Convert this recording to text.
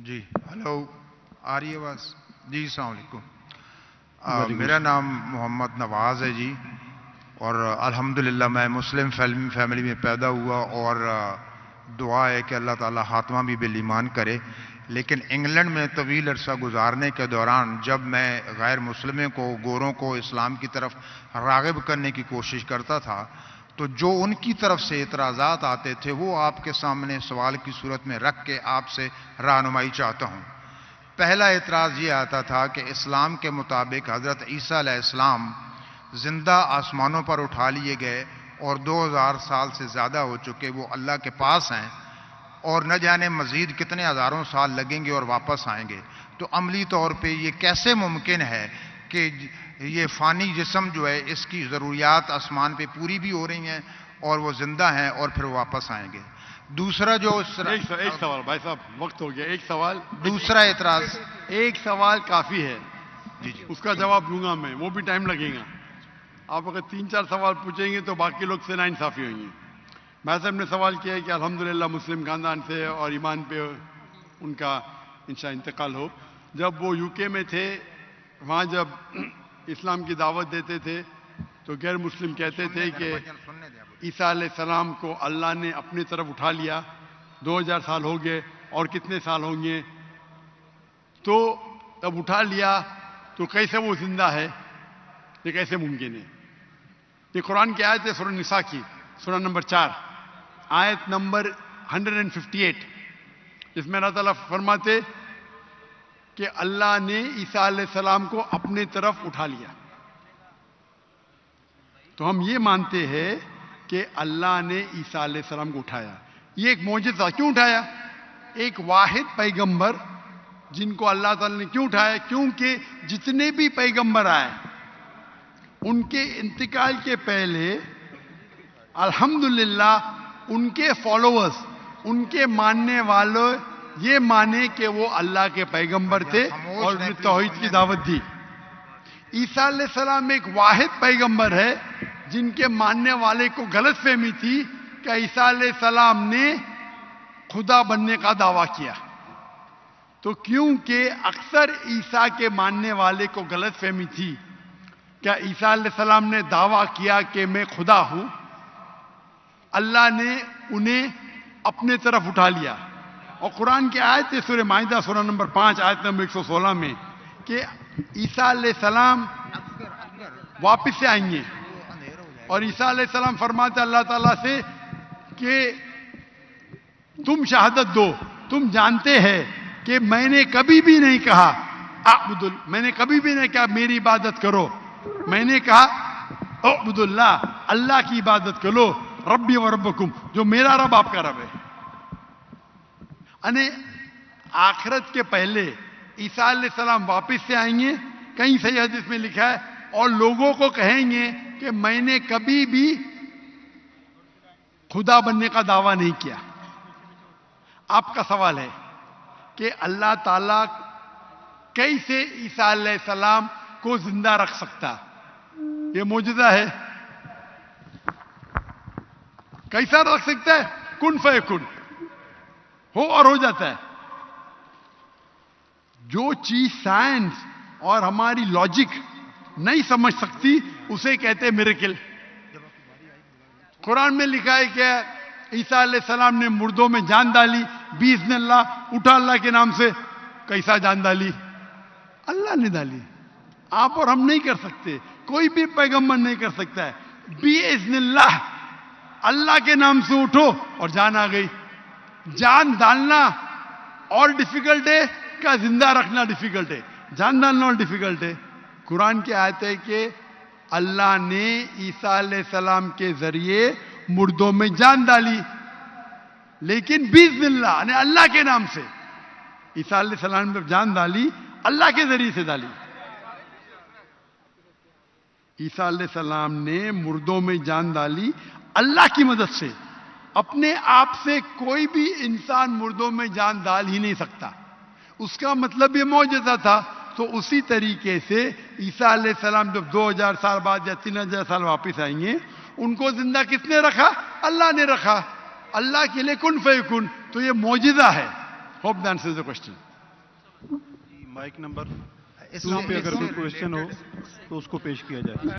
جی hello, آ رہی ہے آواز؟ جی السلام علیکم. میرا نام محمد نواز ہے جی، اور الحمدللہ میں مسلم فیملی میں پیدا ہوا، اور دعا ہے کہ اللہ تعالیٰ خاتمہ بھی بالایمان کرے. لیکن انگلینڈ میں طویل عرصہ گزارنے کے دوران جب میں غیر مسلموں کو، گوروں کو اسلام کی طرف راغب کرنے کی کوشش کرتا تھا، تو جو ان کی طرف سے اعتراضات آتے تھے وہ آپ کے سامنے سوال کی صورت میں رکھ کے آپ سے رہنمائی چاہتا ہوں. پہلا اعتراض یہ آتا تھا کہ اسلام کے مطابق حضرت عیسیٰ علیہ السلام زندہ آسمانوں پر اٹھا لیے گئے اور 2000 سال سے زیادہ ہو چکے وہ اللہ کے پاس ہیں، اور نہ جانے مزید کتنے ہزاروں سال لگیں گے اور واپس آئیں گے. تو عملی طور پہ یہ کیسے ممکن ہے کہ یہ فانی جسم جو ہے اس کی ضروریات آسمان پہ پوری بھی ہو رہی ہیں اور وہ زندہ ہیں اور پھر واپس آئیں گے؟ دوسرا جو ایک سوال بھائی صاحب، وقت ہو گیا. ایک سوال، دوسرا اعتراض. ایک سوال کافی ہے. جی جی اس کا جواب دوں گا میں، وہ بھی ٹائم لگے گا. آپ اگر 3-4 سوال پوچھیں گے تو باقی لوگ سے ناانصافی ہوئیں گے. بھائی صاحب نے سوال کیا ہے کہ الحمدللہ مسلم خاندان سے اور ایمان پہ ان کا انشاءاللہ انتقال ہو. جب وہ یو کے میں تھے، وہاں جب اسلام کی دعوت دیتے تھے تو غیر مسلم کہتے تھے کہ عیسیٰ علیہ السلام کو اللہ نے اپنی طرف اٹھا لیا، 2000 سال ہو گئے اور کتنے سال ہوں گے. تو اب اٹھا لیا تو کیسے وہ زندہ ہے؟ یہ کیسے ممکن ہے؟ یہ قرآن کی آیت ہے، سورہ نساء کی سورہ نمبر 4 آیت نمبر 158. اس میں اللہ تعالیٰ فرماتے کہ اللہ نے عیسیٰ علیہ السلام کو اپنے طرف اٹھا لیا. تو ہم یہ مانتے ہیں کہ اللہ نے عیسیٰ علیہ السلام کو اٹھایا. یہ ایک معجزہ. کیوں اٹھایا؟ ایک واحد پیغمبر جن کو اللہ تعالیٰ نے کیوں اٹھایا؟ کیونکہ جتنے بھی پیغمبر آئے ان کے انتقال کے پہلے الحمدللہ ان کے فالوورز، ان کے ماننے والوں یہ مانے کہ وہ اللہ کے پیغمبر تھے اور انہیں توحید کی دعوت دی. عیسیٰ علیہ السلام ایک واحد پیغمبر ہے جن کے ماننے والے کو غلط فہمی تھی کہ عیسیٰ علیہ السلام نے خدا بننے کا دعویٰ کیا. تو کیونکہ اکثر عیسیٰ کے ماننے والے کو غلط فہمی تھی کہ عیسیٰ علیہ السلام نے دعویٰ کیا کہ میں خدا ہوں، اللہ نے انہیں اپنے طرف اٹھا لیا. اور قرآن کی آیت ہے سورہ مائدہ سورہ نمبر 5 آیت نمبر 116 میں کہ عیسیٰ علیہ السلام واپس سے آئیں گے، اور عیسیٰ علیہ السلام فرماتے اللہ تعالیٰ سے کہ تم شہادت دو، تم جانتے ہیں کہ میں نے کبھی بھی نہیں کہا میں نے کبھی بھی نہیں کہا میری عبادت کرو. میں نے کہا اعبدوا اللہ، اللہ کی عبادت کرو، ربی و ربکم، جو میرا رب آپ کا رب ہے. یعنی آخرت کے پہلے عیسیٰ علیہ السلام واپس سے آئیں گے، کہیں صحیح حدیث میں لکھا ہے، اور لوگوں کو کہیں گے کہ میں نے کبھی بھی خدا بننے کا دعویٰ نہیں کیا. آپ کا سوال ہے کہ اللہ تعالیٰ کیسے عیسیٰ علیہ السلام کو زندہ رکھ سکتا؟ یہ معجزہ ہے. کیسا رکھ سکتا ہے؟ کن فیکن، ہو اور ہو جاتا ہے. جو چیز سائنس اور ہماری لاجک نہیں سمجھ سکتی اسے کہتے میریکل. قرآن میں لکھا ہے کہ عیسیٰ علیہ السلام نے مردوں میں جان ڈالی باذن اللہ، اٹھا اللہ کے نام سے. کیسا جان ڈالی؟ اللہ نے ڈالی. آپ اور ہم نہیں کر سکتے، کوئی بھی پیغمبر نہیں کر سکتا ہے. باذن اللہ، اللہ کے نام سے اٹھو اور جان آ گئی. جان ڈالنا اور ڈیفیکلٹ ہے کا زندہ رکھنا ڈیفیکلٹ ہے؟ جان ڈالنا اور ڈیفیکلٹ ہے. قرآن کی آیت ہے کہ اللہ نے عیسیٰ علیہ السلام کے ذریعے مردوں میں جان ڈالی، لیکن باذن اللہ یعنی اللہ کے نام سے. عیسیٰ علیہ السلام نے جان ڈالی، اللہ کے ذریعے سے ڈالی. عیسیٰ علیہ السلام نے مردوں میں جان ڈالی اللہ کی مدد سے. اپنے آپ سے کوئی بھی انسان مردوں میں جان ڈال ہی نہیں سکتا. اس کا مطلب یہ معجزہ تھا. تو اسی طریقے سے عیسیٰ علیہ السلام جب 2000 سال بعد یا 3000 سال واپس آئیں گے، ان کو زندہ کس نے رکھا؟ اللہ نے رکھا. اللہ کے لیے کن فیکن. تو یہ معجزہ ہے. Hope the answers the question. Mike number اسلام پہ اگر کوئی کوشچن ہو تو اس کو پیش کیا جائے.